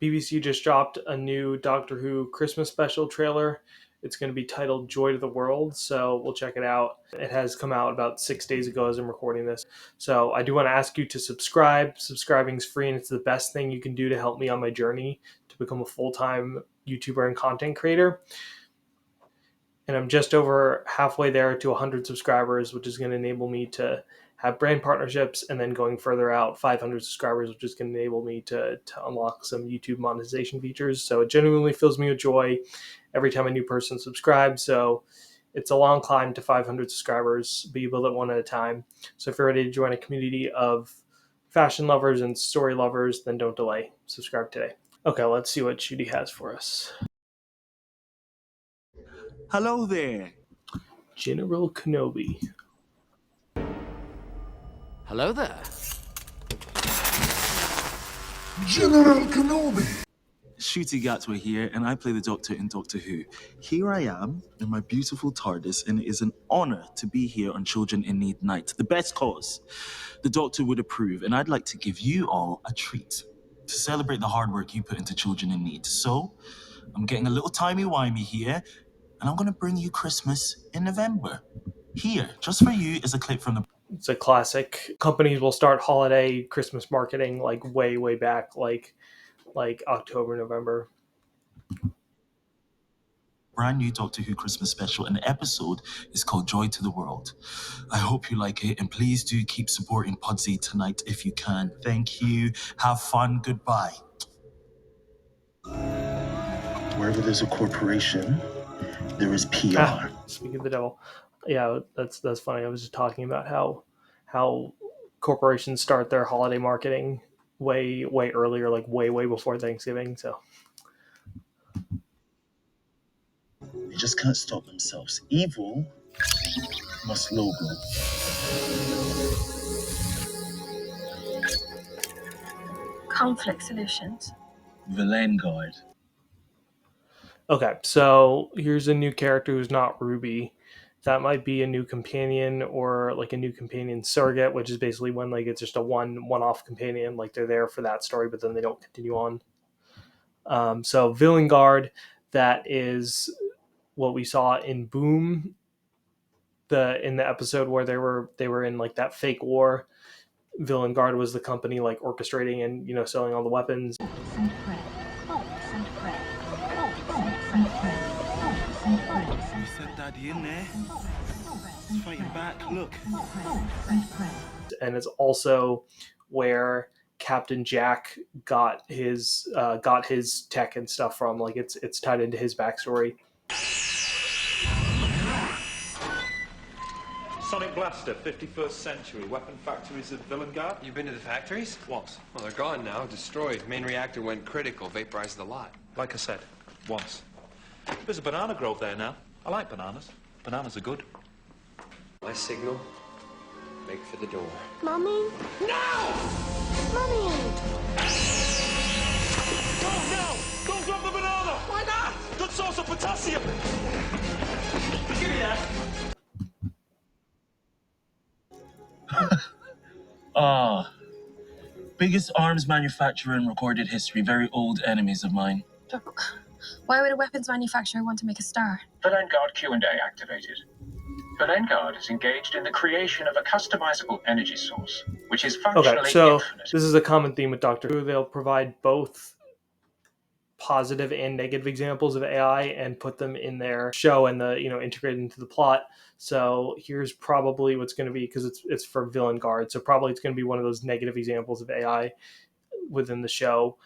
BBC just dropped a new Doctor Who Christmas special trailer. It's going to be titled Joy to the World, so we'll check it out. It has come out about 6 days ago as I'm recording this. So I do want to ask you to subscribe. Subscribing is free, and it's the best thing you can do to help me on my journey to become a full-time YouTuber and content creator. And I'm just over halfway there to 100 subscribers, which is going to enable me to have brand partnerships, and then going further out, 500 subscribers, which is going to enable me to unlock some YouTube monetization features. So it genuinely fills me with joy every time a new person subscribes. So it's a long climb to 500 subscribers, but you build it one at a time. So if you're ready to join a community of fashion lovers and story lovers, then don't delay. Subscribe today. Okay, let's see what Judy has for us. Hello there. General Kenobi. Hello there. General Kenobi. Shooty Gatwa here, and I play the Doctor in Doctor Who. Here I am in my beautiful TARDIS, and it is an honor to be here on Children in Need Night, the best cause. The Doctor would approve, and I'd like to give you all a treat to celebrate the hard work you put into Children in Need. So, I'm getting a little timey-wimey here, and I'm going to bring you Christmas in November. Here, just for you, is a clip from the... It's a classic. Companies will start holiday Christmas marketing like way back, like October, November. Brand new Doctor Who Christmas special, and the episode is called Joy to the World. I hope you like it, and please do keep supporting Pudsey tonight if you can. Thank you. Have fun. Goodbye. Wherever there's a corporation, there is PR. Speaking of the devil, yeah, that's funny. I was just talking about how corporations start their holiday marketing way earlier, like way before Thanksgiving. So They just can't stop themselves. Evil must logo. Conflict solutions. Villain Guard. okay, so here's a new character who's not Ruby. That might be a new companion, or like a new companion surrogate, which is basically when like it's just a one-off companion, like they're there for that story, but then they don't continue on. So Villain Guard, that is what we saw in Boom, in the episode where they were in like that fake war. Villain Guard was the company like orchestrating and selling all the weapons. You said Daddy in there. He's fighting back. Look. And it's also where Captain Jack got his tech and stuff from. Like it's tied into his backstory. Sonic Blaster, 51st century. Weapon factories of Villain Guard? You've been to the factories? Once. Well, they're gone now, destroyed. Main reactor went critical, vaporized the lot. Like I said, once. There's a banana grove there now. I like bananas. Bananas are good. My signal, make for the door. Mummy? No! Mummy! Don't now! Don't drop the banana! Why not? Good source of potassium! Give me that! Biggest arms manufacturer in recorded history. Very old enemies of mine. Look, why would a weapons manufacturer want to make a star? Villain Guard Q&A activated. Villain Guard is engaged in the creation of a customizable energy source, which is functionally Okay, so infinite. this is a common theme with Doctor Who. They'll provide both positive and negative examples of AI and put them in their show and integrate into the plot. So here's probably what's going to be, because it's for Villain Guard, so probably it's going to be one of those negative examples of AI within the show.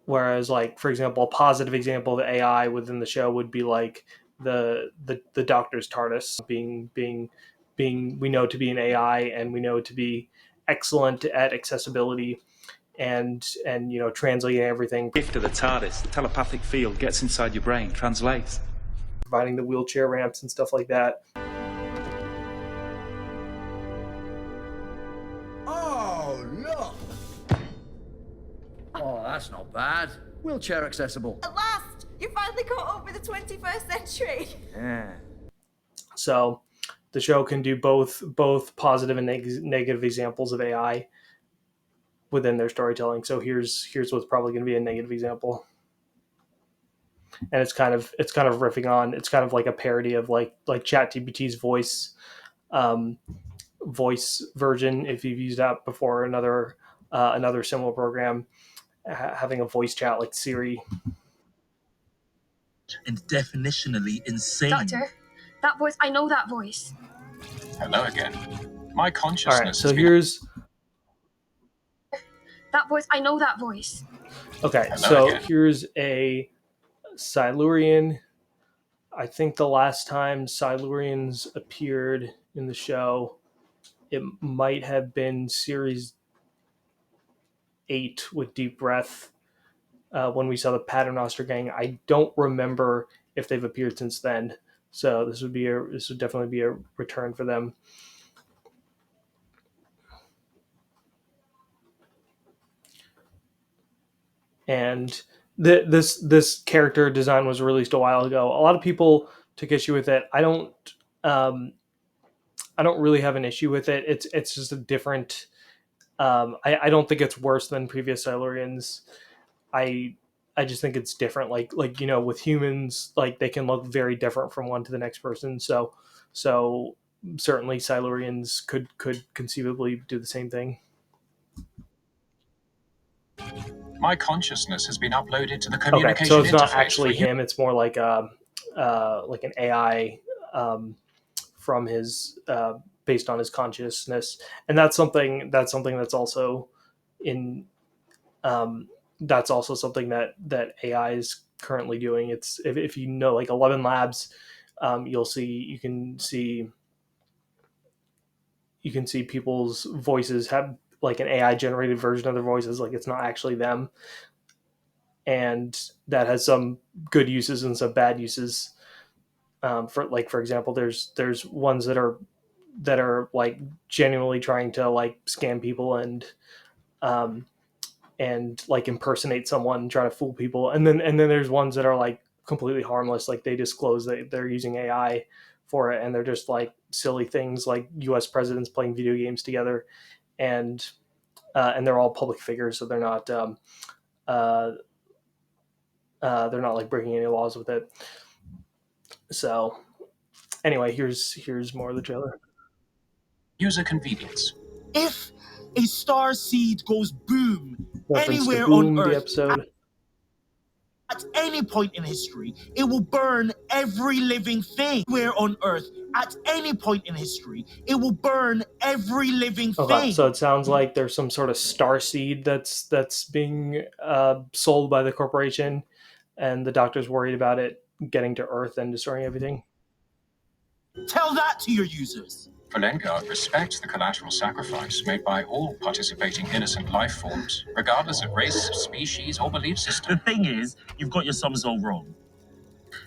Whereas, like, for example, a positive example of AI within the show would be like the Doctor's TARDIS being we know to be an AI, and we know to be excellent at accessibility and translating everything. Gift of the TARDIS, the telepathic field gets inside your brain, translates. Providing the wheelchair ramps and stuff like that. Oh, look! Oh, that's not bad. Wheelchair accessible. At last! You finally caught up with the 21st century! Yeah. So the show can do both positive and negative examples of AI. within their storytelling. So here's what's probably going to be a negative example. And it's kind of riffing on, it's kind of like a parody of like ChatGPT's voice version, if you've used that before, another similar program having a voice chat like Siri. And definitionally insane. Doctor, that voice, I know that voice. Hello again. My All consciousness right, so has been... here's That voice, I know that voice. okay. Hello So again. here's a Silurian. I think the last time Silurians appeared in the show, it might have been series 8 with Deep Breath, when we saw the Paternoster Gang. I don't remember if they've appeared since then. So this would definitely be a return for them. And this character design was released a while ago. A lot of people took issue with it. I don't really have an issue with it. It's just a different. I don't think it's worse than previous Silurians. I just think it's different. Like with humans, like they can look very different from one to the next person. So certainly Silurians could conceivably do the same thing. My consciousness has been uploaded to the Okay, communication so it's not interface actually for you. him. It's more like an AI from his based on his consciousness, and that's something that's also in that's also something that AI is currently doing. It's if you know like 11 Labs, you can see people's voices have like an AI generated version of their voices, like it's not actually them, and that has some good uses and some bad uses. For example, there's ones that are like genuinely trying to like scam people um, and like impersonate someone, try to fool people, and then there's ones that are like completely harmless, like they disclose that they're using AI for it, and they're just like silly things like U.S. presidents playing video games together, and they're all public figures, so uh, they're not like breaking any laws with it. So anyway, here's more of the trailer. User convenience. If a star seed goes boom Reference to anywhere Boom, on the Earth episode. at any point in history, it will burn every living thing. Where on Earth, at any point in history, it will burn every living Okay, thing. so it sounds like there's some sort of star seed that's being sold by the corporation, and the Doctor's worried about it getting to Earth and destroying everything. Tell that to your users. Valengard respects the collateral sacrifice made by all participating innocent life forms, regardless of race, species, or belief system. The thing is, you've got your sums all wrong.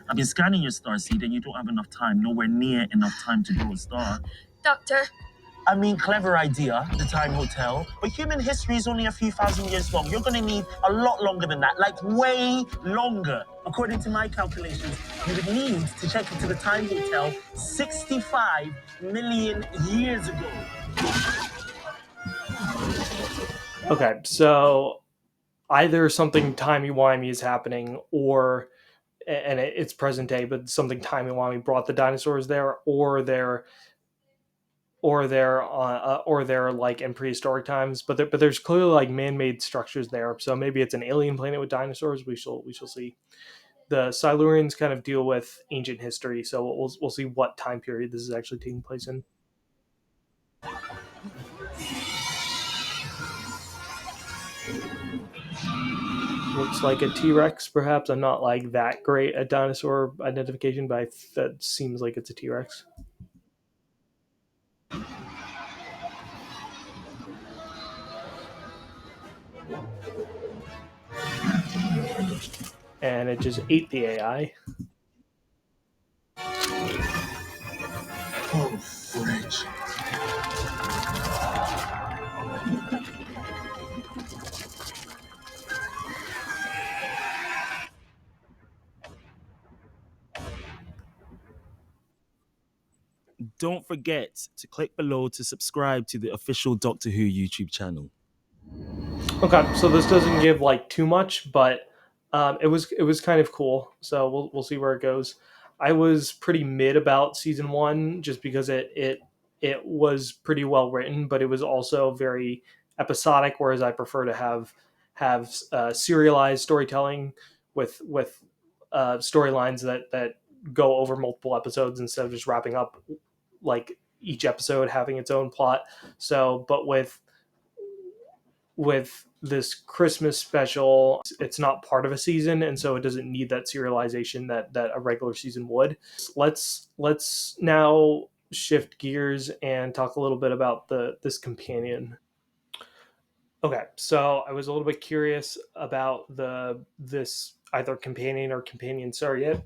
I've been scanning your star seed and you don't have enough time, nowhere near enough time to grow a star. Doctor, I mean, clever idea, the Time Hotel, but human history is only a few thousand years long. You're going to need a lot longer than that, like way longer. According to my calculations, you would need to check into the Time Hotel 65 million years ago. Okay, so either something timey-wimey is happening, and it's present day, but something timey-wimey brought the dinosaurs there, or they're like in prehistoric times, but there's clearly like man-made structures there. So maybe it's an alien planet with dinosaurs. We shall see. The Silurians kind of deal with ancient history, so we'll see what time period this is actually taking place in. Looks like a T-Rex, perhaps. I'm not like that great at dinosaur identification, but that seems like it's a T-Rex. And it just ate the AI. Oh, fridge. Don't forget to click below to subscribe to the official Doctor Who YouTube channel. Okay, so this doesn't give like too much, but it was kind of cool. So we'll see where it goes. I was pretty mid about season one just because it was pretty well written, but it was also very episodic. Whereas I prefer to have serialized storytelling with storylines that go over multiple episodes instead of just wrapping up like each episode having its own plot. So, but with this Christmas special, it's not part of a season, and so it doesn't need that serialization that a regular season would. Let's now shift gears and talk a little bit about this companion. Okay, so I was a little bit curious about this either companion or companion surrogate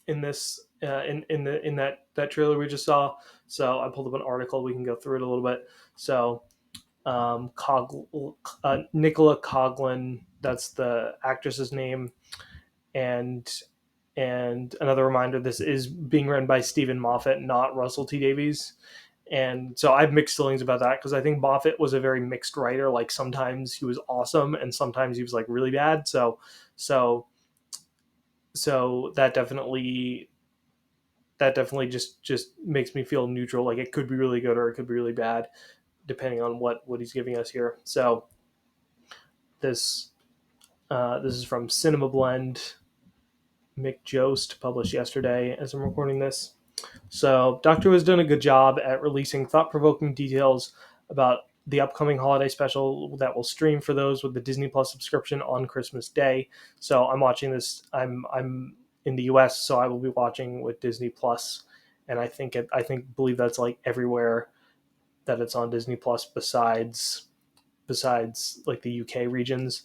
in this in that trailer we just saw. So I pulled up an article. We can go through it a little bit. So Nicola Coughlin, that's the actress's name, and another reminder: this is being written by Stephen Moffat, not Russell T Davies. And so I have mixed feelings about that because I think Moffat was a very mixed writer. Like sometimes he was awesome, and sometimes he was like really bad. So so that definitely just makes me feel neutral. Like it could be really good or it could be really bad, depending on what he's giving us here. So this this is from Cinema Blend. Mick Jost published yesterday as I'm recording this. So Doctor Who has done a good job at releasing thought-provoking details about the upcoming holiday special that will stream for those with the Disney Plus subscription on Christmas Day. So I'm watching this. I'm in the US, so I will be watching with Disney Plus, and believe that's like everywhere that it's on Disney Plus besides like the UK regions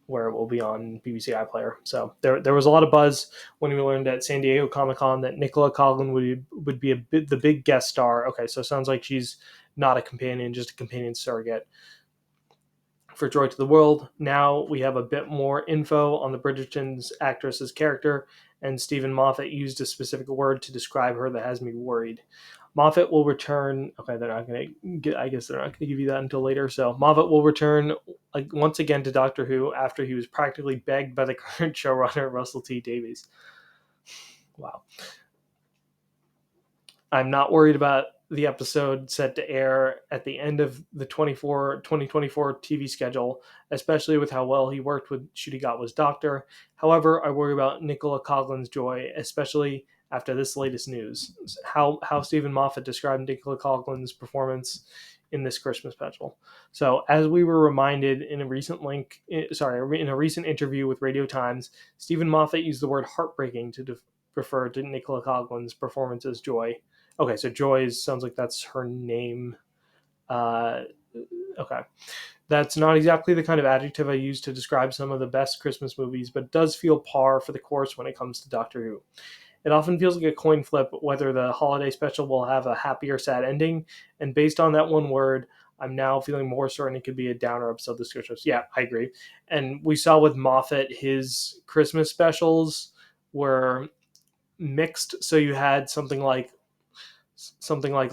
where it will be on BBC iPlayer. So there was a lot of buzz when we learned at San Diego Comic-Con that Nicola Coughlin would be the big guest star. Okay, so it sounds like she's not a companion, just a companion surrogate for Joy to the World. Now we have a bit more info on the Bridgerton's actress's character, and Stephen Moffat used a specific word to describe her that has me worried. Moffat will return. Okay, they're not going to get. I guess they're not going to give you that until later. So Moffat will return once again to Doctor Who after he was practically begged by the current showrunner Russell T Davies. Wow. I'm not worried about the episode set to air at the end of the 2024 TV schedule, especially with how well he worked with Ncuti Gatwa's Doctor. However, I worry about Nicola Coughlin's joy, especially after this latest news. How Stephen Moffat described Nicola Coughlin's performance in this Christmas special. So, as we were reminded in a recent interview with Radio Times, Stephen Moffat used the word heartbreaking to refer to Nicola Coughlin's performance as Joy. Okay, so Joy sounds like that's her name. Okay. That's not exactly the kind of adjective I use to describe some of the best Christmas movies, but it does feel par for the course when it comes to Doctor Who. It often feels like a coin flip whether the holiday special will have a happy or sad ending, and based on that one word, I'm now feeling more certain it could be a downer episode this Christmas. Yeah, I agree. And we saw with Moffat, his Christmas specials were mixed. So you had something like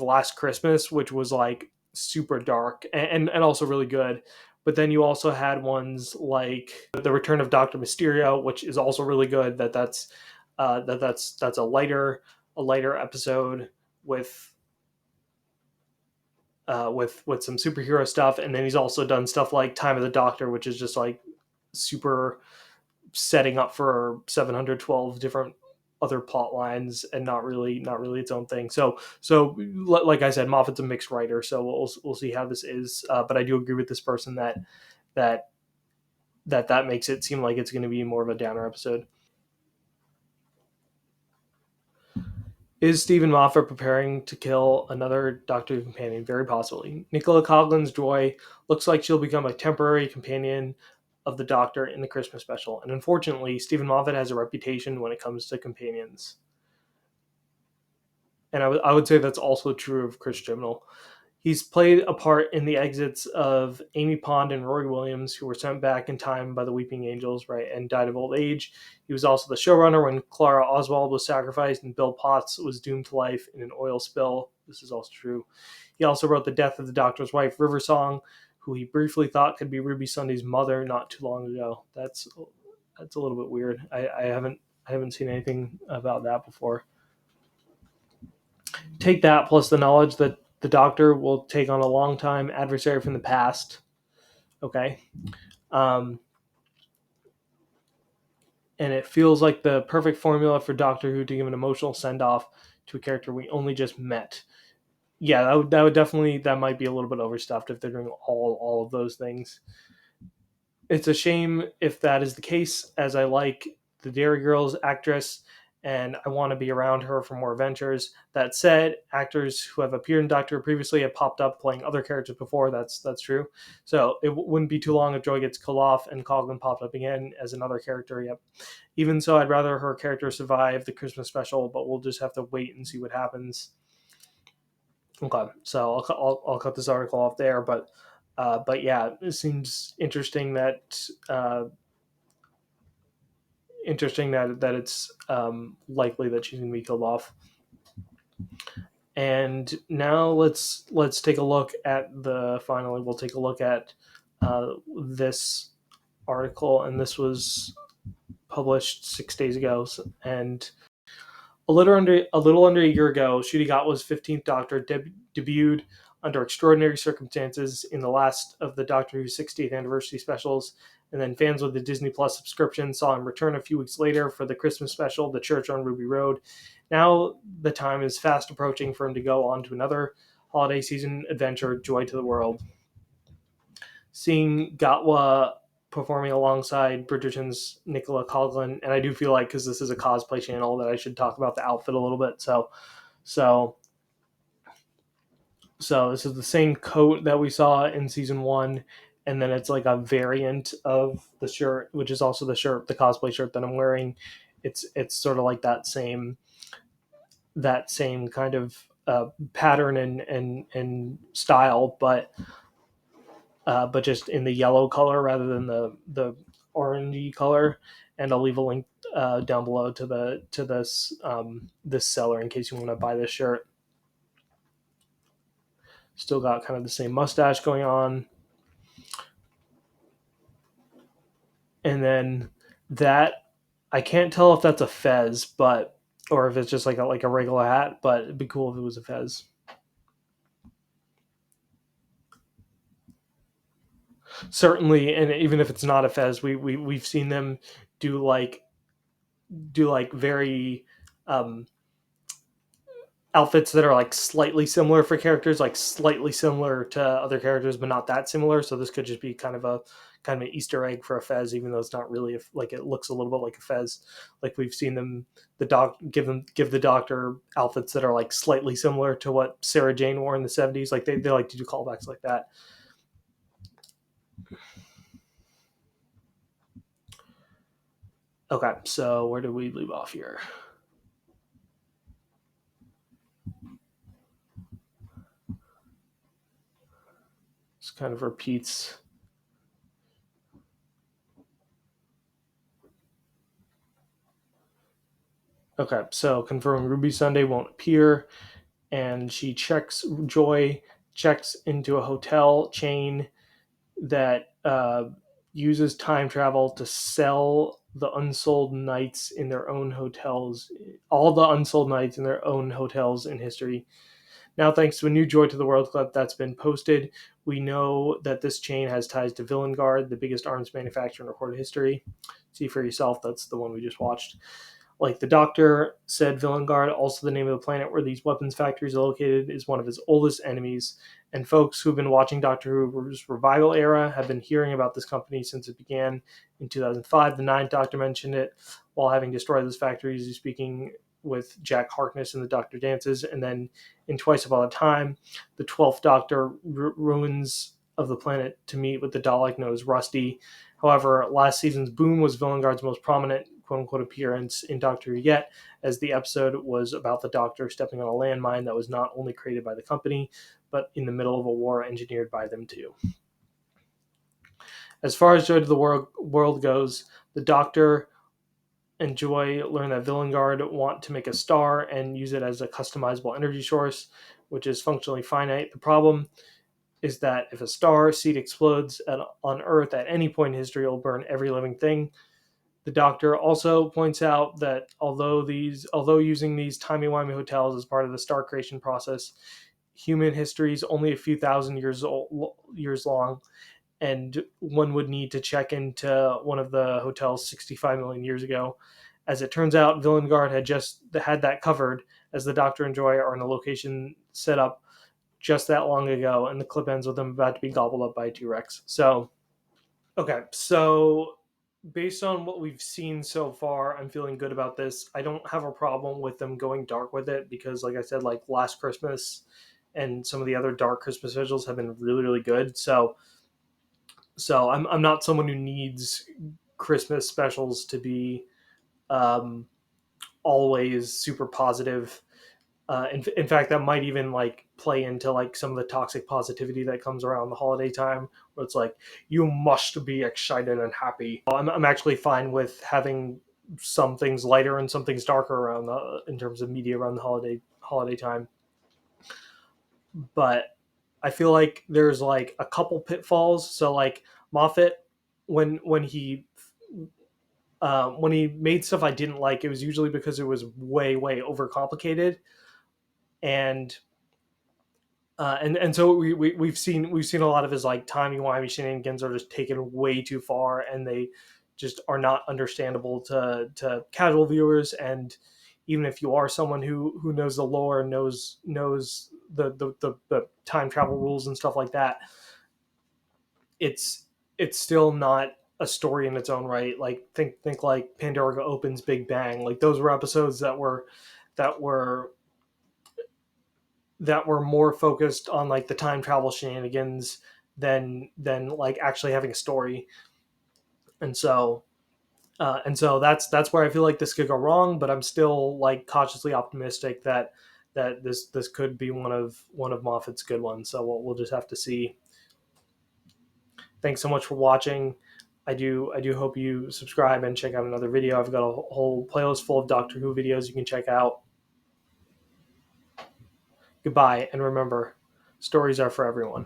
Last Christmas, which was like super dark and also really good. But then you also had ones like The Return of Dr. Mysterio, which is also really good. That's a lighter episode with some superhero stuff. And then he's also done stuff like Time of the Doctor, which is just like super setting up for 712 different other plot lines and not really its own thing. So like I said, Moffat's a mixed writer, so we'll see how this is. But I do agree with this person that makes it seem like it's going to be more of a downer episode. Is Stephen Moffat preparing to kill another Doctor Who companion? Very possibly. Nicola Coughlin's Joy looks like she'll become a temporary companion of the Doctor in the Christmas special, and unfortunately, Stephen Moffat has a reputation when it comes to companions. And I would say that's also true of Chris Chibnall. He's played a part in the exits of Amy Pond and Rory Williams, who were sent back in time by the Weeping Angels, right, and died of old age. He was also the showrunner when Clara Oswald was sacrificed and Bill Potts was doomed to life in an oil spill. This is also true. He also wrote the death of the Doctor's wife, River Song, who he briefly thought could be Ruby Sunday's mother not too long ago. That's a little bit weird. I haven't seen anything about that before. Take that plus the knowledge that the Doctor will take on a long-time adversary from the past. Okay. And it feels like the perfect formula for Doctor Who to give an emotional send-off to a character we only just met. Yeah, that would definitely, that might be a little bit overstuffed if they're doing all of those things. It's a shame if that is the case, as I like the Dairy Girls actress and I want to be around her for more adventures. That said, actors who have appeared in Doctor Who previously have popped up playing other characters before. That's true. So it wouldn't be too long if Joy gets killed off and Coglin popped up again as another character. Yep. Even so, I'd rather her character survive the Christmas special, but we'll just have to wait and see what happens. Okay, so I'll cut this article off there, but yeah, it seems interesting that it's likely that she's going to be killed off. And now let's take a look at we'll take a look at this article, and this was published 6 days ago, and a little under a year ago, Ncuti Gatwa's 15th Doctor debuted under extraordinary circumstances in the last of the Doctor Who 60th anniversary specials, and then fans with the Disney Plus subscription saw him return a few weeks later for the Christmas special, The Church on Ruby Road. Now the time is fast approaching for him to go on to another holiday season adventure, Joy to the World. Seeing Gatwa performing alongside Bridgerton's Nicola Coglin, and I do feel like, because this is a cosplay channel, that I should talk about the outfit a little bit. So this is the same coat that we saw in season 1, and then it's like a variant of the shirt, which is also the cosplay shirt that I'm wearing. It's sort of like that same kind of pattern and style, but just in the yellow color rather than the orangey color. And I'll leave a link down below to this seller in case you want to buy this shirt. Still got kind of the same mustache going on. And then that, I can't tell if that's a fez, or if it's just like a regular hat, but it'd be cool if it was a fez. Certainly, and even if it's not a fez, we've seen them do very outfits that are like slightly similar for characters, like slightly similar to other characters, but not that similar. So this could just be kind of an Easter egg for a fez, even though it's not really like, it looks a little bit like a fez. Like we've seen them, give the Doctor outfits that are like slightly similar to what Sarah Jane wore in the 70s. Like they like to do callbacks like that. Okay, so where did we leave off here? This kind of repeats. Okay, so confirming Ruby Sunday won't appear, and Joy checks into a hotel chain that uses time travel to sell the unsold nights in their own hotels, all the unsold nights in their own hotels in history. Now, thanks to a new Joy to the World clip that's been posted, we know that this chain has ties to Villengard, the biggest arms manufacturer in recorded history. See for yourself, that's the one we just watched. Like the Doctor said, Villengard, also the name of the planet where these weapons factories are located, is one of his oldest enemies. And folks who've been watching Doctor Who's revival era have been hearing about this company since it began in 2005. The Ninth Doctor mentioned it while having destroyed those factories. He's speaking with Jack Harkness in the Doctor Dances. And then in Twice Upon a Time, the 12th Doctor ruins of the planet to meet with the Dalek known as Rusty. However, last season's Boom was Villengard's most prominent quote-unquote appearance in Doctor Who yet, as the episode was about the Doctor stepping on a landmine that was not only created by the company, but in the middle of a war engineered by them too. As far as Joy to the World goes, the Doctor and Joy learn that Villengard want to make a star and use it as a customizable energy source, which is functionally finite. The problem is that if a star seed explodes on Earth at any point in history, it'll burn every living thing. The Doctor also points out that although using these timey-wimey hotels as part of the star creation process, human history is only a few thousand years long, and one would need to check into one of the hotels 65 million years ago. As it turns out, Villengard had that covered, as the Doctor and Joy are in a location set up just that long ago, and the clip ends with them about to be gobbled up by a T-Rex. So, okay, so based on what we've seen so far, I'm feeling good about this. I don't have a problem with them going dark with it because, like I said, like Last Christmas and some of the other dark Christmas specials have been really, really good. So I'm not someone who needs Christmas specials to be um, always super positive. In fact, that might even like play into like some of the toxic positivity that comes around the holiday time, where it's like you must be excited and happy. I'm actually fine with having some things lighter and some things darker around in terms of media around the holiday time. But I feel like there's like a couple pitfalls. So like Moffat, when he made stuff I didn't like, it was usually because it was way overcomplicated, and so we've seen a lot of his like timey-wimey shenanigans are just taken way too far, and they just are not understandable to casual viewers. And even if you are someone who knows the lore and knows the time travel rules and stuff like that, it's still not a story in its own right. Like think like Pandora Opens, Big Bang. Like those were episodes that were more focused on like the time travel shenanigans than like actually having a story. And so that's where I feel like this could go wrong, but I'm still like cautiously optimistic that this could be one of Moffat's good ones. So we'll just have to see. Thanks so much for watching. I do hope you subscribe and check out another video. I've got a whole playlist full of Doctor Who videos you can check out. Goodbye, and remember, stories are for everyone.